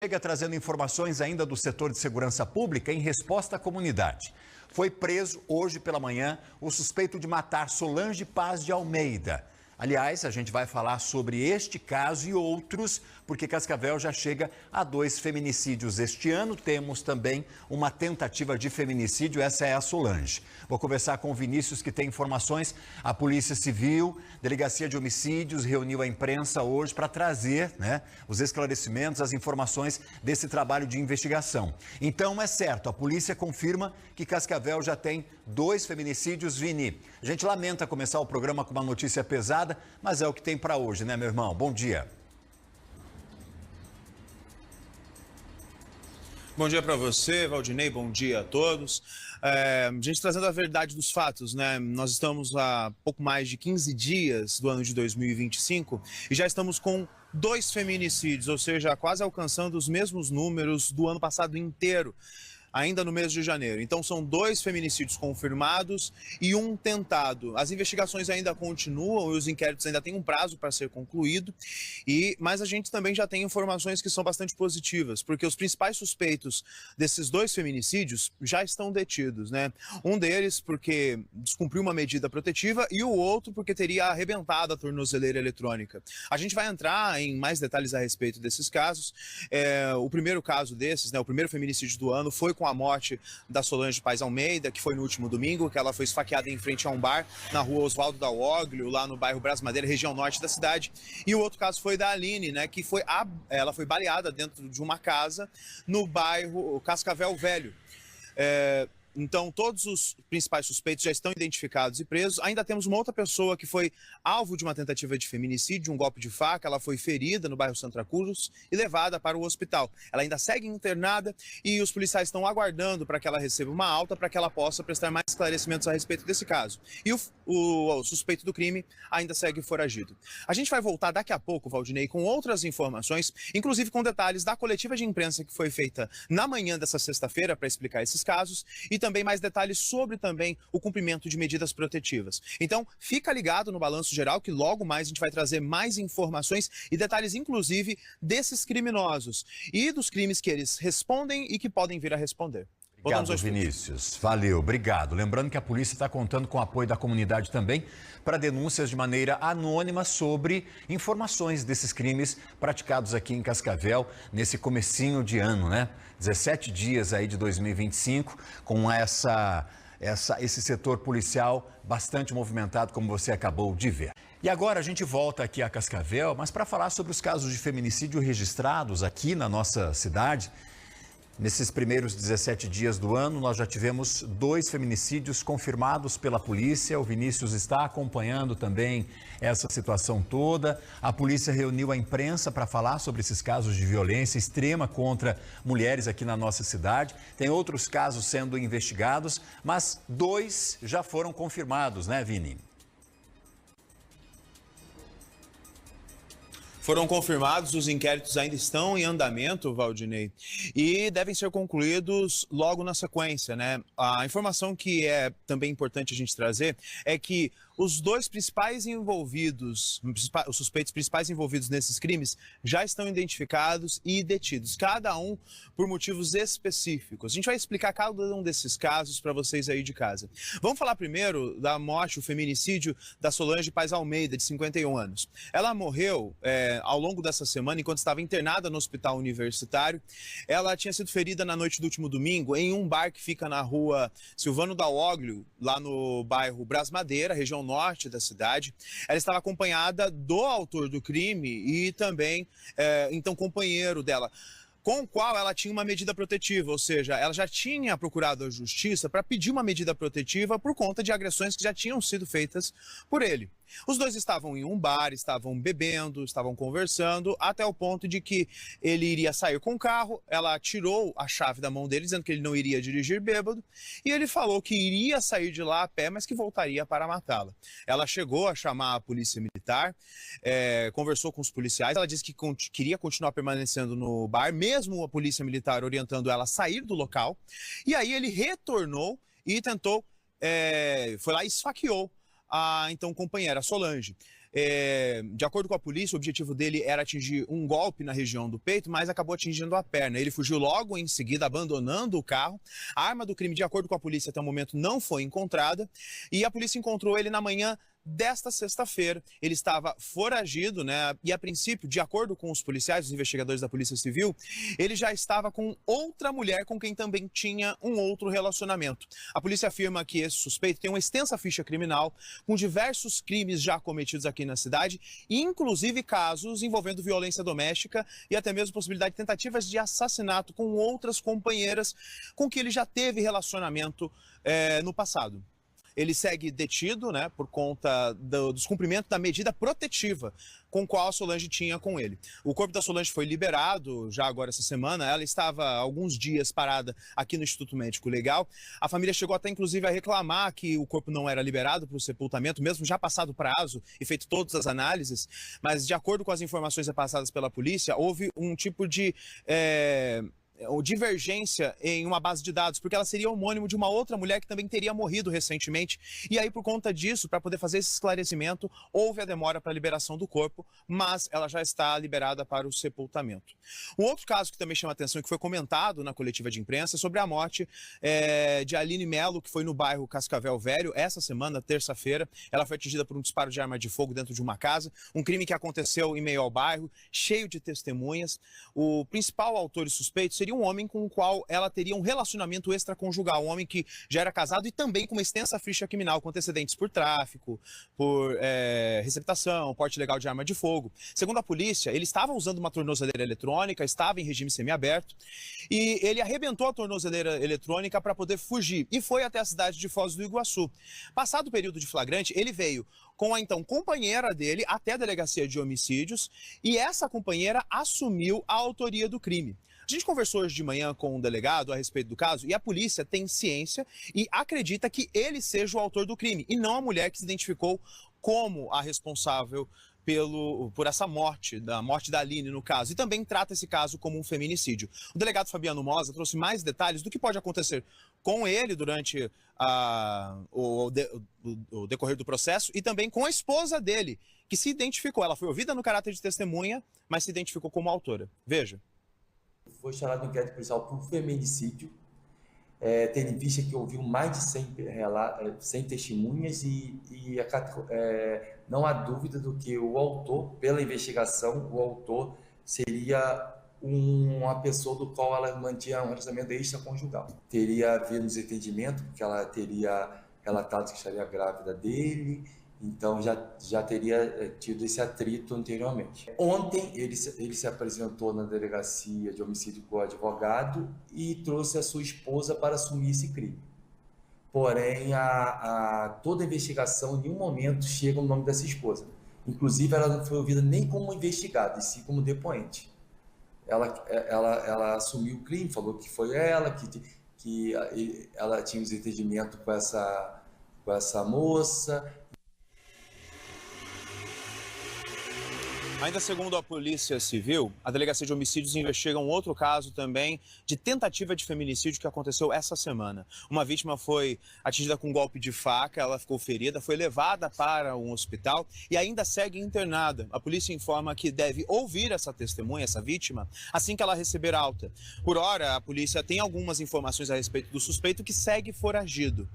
Chega trazendo informações ainda do setor de segurança pública em resposta à comunidade. Foi preso hoje pela manhã o suspeito de matar Solange Paz de Almeida. Aliás, a gente vai falar sobre este caso e outros, porque Cascavel já chega a 2 feminicídios este ano. Temos também uma tentativa de feminicídio, essa é a Solange. Vou conversar com o Vinícius, que tem informações. A Polícia Civil, Delegacia de Homicídios, reuniu a imprensa hoje para trazer, os esclarecimentos, as informações desse trabalho de investigação. Então, é certo, a polícia confirma que Cascavel já tem 2 feminicídios. Vini, a gente lamenta começar o programa com uma notícia pesada, mas é o que tem para hoje, né, meu irmão? Bom dia. Bom dia para você, Valdinei, bom dia a todos. A gente trazendo a verdade dos fatos, né? Nós estamos há pouco mais de 15 dias do ano de 2025 e já estamos com 2 feminicídios, ou seja, quase alcançando os mesmos números do ano passado inteiro, ainda no mês de janeiro. Então são 2 feminicídios confirmados e 1 tentado. As investigações ainda continuam e os inquéritos ainda têm um prazo para ser concluído, mas a gente também já tem informações que são bastante positivas, porque os principais suspeitos desses 2 feminicídios já estão detidos, né? Um deles porque descumpriu uma medida protetiva e o outro porque teria arrebentado a tornozeleira eletrônica. A gente vai entrar em mais detalhes a respeito desses casos. O primeiro caso desses, o primeiro feminicídio do ano, foi com a morte da Solange Paz Almeida, que foi no último domingo, que ela foi esfaqueada em frente a um bar na rua Oswaldo Daoglio, lá no bairro Brasmadeira, região norte da cidade. E o outro caso foi da Aline, que ela foi baleada dentro de uma casa no bairro Cascavel Velho. Então, todos os principais suspeitos já estão identificados e presos. Ainda temos uma outra pessoa que foi alvo de uma tentativa de feminicídio, um golpe de faca. Ela foi ferida no bairro Santa Cruz e levada para o hospital. Ela ainda segue internada e os policiais estão aguardando para que ela receba uma alta, para que ela possa prestar mais esclarecimentos a respeito desse caso. E o suspeito do crime ainda segue foragido. A gente vai voltar daqui a pouco, Valdinei, com outras informações, inclusive com detalhes da coletiva de imprensa que foi feita na manhã dessa sexta-feira para explicar esses casos e também mais detalhes sobre também o cumprimento de medidas protetivas. Então, fica ligado no Balanço Geral que logo mais a gente vai trazer mais informações e detalhes, inclusive, desses criminosos e dos crimes que eles respondem e que podem vir a responder. Obrigado, Vinícius. Valeu, obrigado. Lembrando que a polícia está contando com o apoio da comunidade também para denúncias de maneira anônima sobre informações desses crimes praticados aqui em Cascavel nesse comecinho de ano, 17 dias aí de 2025 com esse setor policial bastante movimentado, como você acabou de ver. E agora a gente volta aqui a Cascavel, mas para falar sobre os casos de feminicídio registrados aqui na nossa cidade. Nesses primeiros 17 dias do ano, nós já tivemos 2 feminicídios confirmados pela polícia. O Vinícius está acompanhando também essa situação toda. A polícia reuniu a imprensa para falar sobre esses casos de violência extrema contra mulheres aqui na nossa cidade. Tem outros casos sendo investigados, mas 2 já foram confirmados, né, Vini? Foram confirmados, os inquéritos ainda estão em andamento, Valdinei, e devem ser concluídos logo na sequência, A informação que é também importante a gente trazer é que os 2 principais envolvidos, os suspeitos principais envolvidos nesses crimes já estão identificados e detidos, cada um por motivos específicos. A gente vai explicar cada um desses casos para vocês aí de casa. Vamos falar primeiro da morte, o feminicídio da Solange Paz Almeida, de 51 anos. Ela morreu ao longo dessa semana, enquanto estava internada no hospital universitário. Ela tinha sido ferida na noite do último domingo em um bar que fica na rua Silvano Daoglio, lá no bairro Brasmadeira, região norte da cidade. Ela estava acompanhada do autor do crime e também, então, companheiro dela, com o qual ela tinha uma medida protetiva, ou seja, ela já tinha procurado a justiça para pedir uma medida protetiva por conta de agressões que já tinham sido feitas por ele. Os 2 estavam em um bar, estavam bebendo, estavam conversando, até o ponto de que ele iria sair com o carro, ela tirou a chave da mão dele, dizendo que ele não iria dirigir bêbado, e ele falou que iria sair de lá a pé, mas que voltaria para matá-la. Ela chegou a chamar a polícia militar, conversou com os policiais, ela disse que queria continuar permanecendo no bar, mesmo a polícia militar orientando ela a sair do local, e aí ele retornou e tentou, foi lá e esfaqueou a então companheira, Solange. De acordo com a polícia, o objetivo dele era atingir um golpe na região do peito, mas acabou atingindo a perna. Ele fugiu logo em seguida, abandonando o carro. A arma do crime, de acordo com a polícia, até o momento não foi encontrada. E a polícia encontrou ele na manhã desta sexta-feira. Ele estava foragido, né? E a princípio, de acordo com os policiais, os investigadores da Polícia Civil, ele já estava com outra mulher com quem também tinha um outro relacionamento. A polícia afirma que esse suspeito tem uma extensa ficha criminal, com diversos crimes já cometidos aqui na cidade, inclusive casos envolvendo violência doméstica e até mesmo possibilidade de tentativas de assassinato com outras companheiras com que ele já teve relacionamento no passado. Ele segue detido, né, por conta do descumprimento da medida protetiva com qual a Solange tinha com ele. O corpo da Solange foi liberado já agora essa semana. Ela estava há alguns dias parada aqui no Instituto Médico Legal. A família chegou até inclusive a reclamar que o corpo não era liberado para o sepultamento, mesmo já passado o prazo e feito todas as análises. Mas de acordo com as informações repassadas pela polícia, houve um tipo de divergência em uma base de dados, porque ela seria homônimo de uma outra mulher que também teria morrido recentemente. E aí, por conta disso, para poder fazer esse esclarecimento, houve a demora para a liberação do corpo, mas ela já está liberada para o sepultamento. Um outro caso que também chama atenção e que foi comentado na coletiva de imprensa é sobre a morte de Aline Melo, que foi no bairro Cascavel Velho, essa semana, terça-feira. Ela foi atingida por um disparo de arma de fogo dentro de uma casa, um crime que aconteceu em meio ao bairro, cheio de testemunhas. O principal autor e suspeito seria um homem com o qual ela teria um relacionamento extraconjugal, um homem que já era casado e também com uma extensa ficha criminal, com antecedentes por tráfico, por receptação, porte ilegal de arma de fogo. Segundo a polícia, ele estava usando uma tornozeleira eletrônica, estava em regime semiaberto e ele arrebentou a tornozeleira eletrônica para poder fugir e foi até a cidade de Foz do Iguaçu. Passado o período de flagrante, ele veio com a então companheira dele até a delegacia de homicídios e essa companheira assumiu a autoria do crime. A gente conversou hoje de manhã com um delegado a respeito do caso e a polícia tem ciência e acredita que ele seja o autor do crime e não a mulher que se identificou como a responsável por essa morte, da morte da Aline no caso, e também trata esse caso como um feminicídio. O delegado Fabiano Mosa trouxe mais detalhes do que pode acontecer com ele durante o decorrer do processo e também com a esposa dele, que se identificou. Ela foi ouvida no caráter de testemunha, mas se identificou como autora. Veja. Foi chamado no inquérito policial por feminicídio, tendo em vista que ouviu mais de 100 testemunhas não há dúvida do que o autor, pela investigação, o autor seria uma pessoa do qual ela mantinha um relacionamento extraconjugal. Teria havido desentendimento, porque ela teria relatado que estaria grávida dele, então já teria tido esse atrito anteriormente. Ontem ele se apresentou na delegacia de homicídio com o advogado e trouxe a sua esposa para assumir esse crime. Porém, toda a investigação em nenhum momento chega o nome dessa esposa. Inclusive, ela não foi ouvida nem como investigada, e sim como depoente. Ela assumiu o crime, falou que foi ela, que ela tinha um desentendimento com essa moça. Ainda segundo a Polícia Civil, a Delegacia de Homicídios investiga um outro caso também de tentativa de feminicídio que aconteceu essa semana. Uma vítima foi atingida com um golpe de faca, ela ficou ferida, foi levada para um hospital e ainda segue internada. A polícia informa que deve ouvir essa testemunha, essa vítima, assim que ela receber alta. Por hora, a polícia tem algumas informações a respeito do suspeito que segue foragido.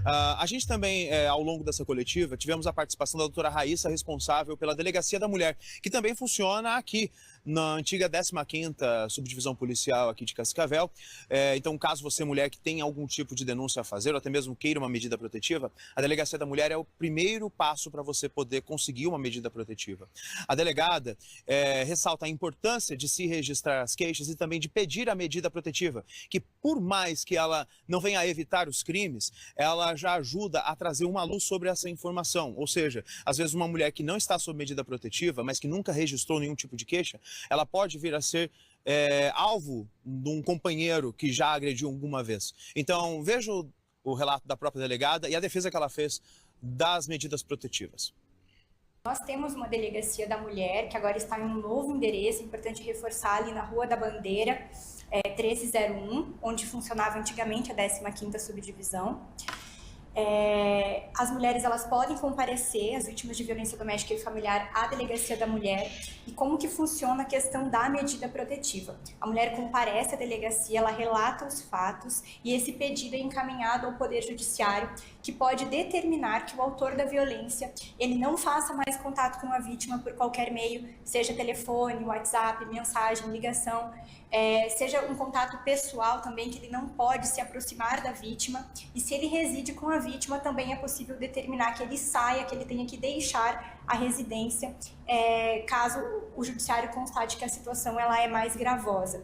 A gente também, ao longo dessa coletiva, tivemos a participação da doutora Raíssa, responsável pela Delegacia da Mulher, que também funciona aqui na antiga 15ª Subdivisão Policial aqui de Cascavel. Então, caso você, mulher, que tem algum tipo de denúncia a fazer ou até mesmo queira uma medida protetiva, a Delegacia da Mulher é o primeiro passo para você poder conseguir uma medida protetiva. A delegada ressalta a importância de se registrar as queixas e também de pedir a medida protetiva, que por mais que ela não venha a evitar os crimes, ela já ajuda a trazer uma luz sobre essa informação. Ou seja, às vezes uma mulher que não está sob medida protetiva, mas que nunca registrou nenhum tipo de queixa, ela pode vir a ser alvo de um companheiro que já agrediu alguma vez. Então, veja o relato da própria delegada e a defesa que ela fez das medidas protetivas. Nós temos uma delegacia da mulher que agora está em um novo endereço, importante reforçar, ali na Rua da Bandeira, 1301, onde funcionava antigamente a 15ª Subdivisão. As mulheres elas podem comparecer, as vítimas de violência doméstica e familiar, à delegacia da mulher. E como que funciona a questão da medida protetiva? A mulher comparece à delegacia, ela relata os fatos e esse pedido é encaminhado ao Poder Judiciário, que pode determinar que o autor da violência ele não faça mais contato com a vítima por qualquer meio, seja telefone, WhatsApp, mensagem, ligação, seja um contato pessoal também, que ele não pode se aproximar da vítima, e se ele reside com a vítima, também é possível determinar que ele saia, que ele tenha que deixar a residência, caso o judiciário constate que a situação ela é mais gravosa.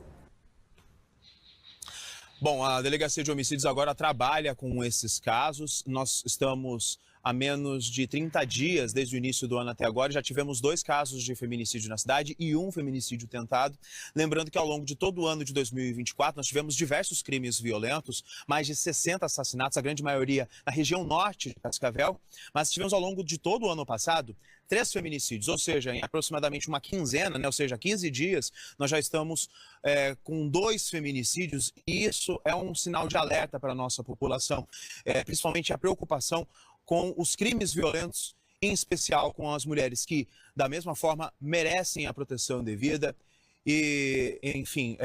Bom, a Delegacia de Homicídios agora trabalha com esses casos. Nós estamos há menos de 30 dias, desde o início do ano até agora, já tivemos 2 casos de feminicídio na cidade e 1 feminicídio tentado. Lembrando que ao longo de todo o ano de 2024, nós tivemos diversos crimes violentos, mais de 60 assassinatos, a grande maioria na região norte de Cascavel. Mas tivemos ao longo de todo o ano passado 3 feminicídios, ou seja, em aproximadamente uma quinzena, ou seja, 15 dias, nós já estamos com 2 feminicídios, e isso é um sinal de alerta para a nossa população, principalmente a preocupação com os crimes violentos, em especial com as mulheres que, da mesma forma, merecem a proteção devida. E, enfim,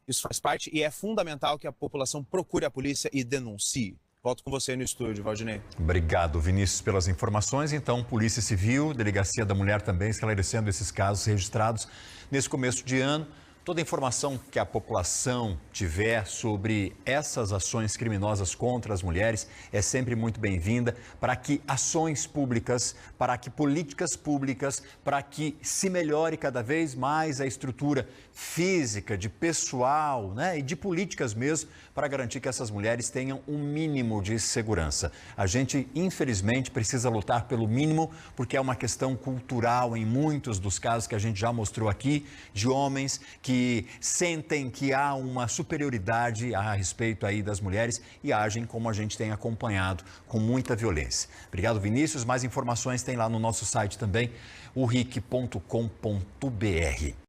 isso faz parte e é fundamental que a população procure a polícia e denuncie. Volto com você no estúdio, Valdinei. Obrigado, Vinícius, pelas informações. Então, Polícia Civil, Delegacia da Mulher também esclarecendo esses casos registrados nesse começo de ano. Toda a informação que a população tiver sobre essas ações criminosas contra as mulheres é sempre muito bem-vinda, para que ações públicas, para que políticas públicas, para que se melhore cada vez mais a estrutura física, de pessoal, né, e de políticas mesmo, para garantir que essas mulheres tenham um mínimo de segurança. A gente, infelizmente, precisa lutar pelo mínimo, porque é uma questão cultural em muitos dos casos que a gente já mostrou aqui, de homens que sentem que há uma superioridade a respeito aí das mulheres e agem como a gente tem acompanhado, com muita violência. Obrigado, Vinícius. Mais informações tem lá no nosso site também, o ric.com.br.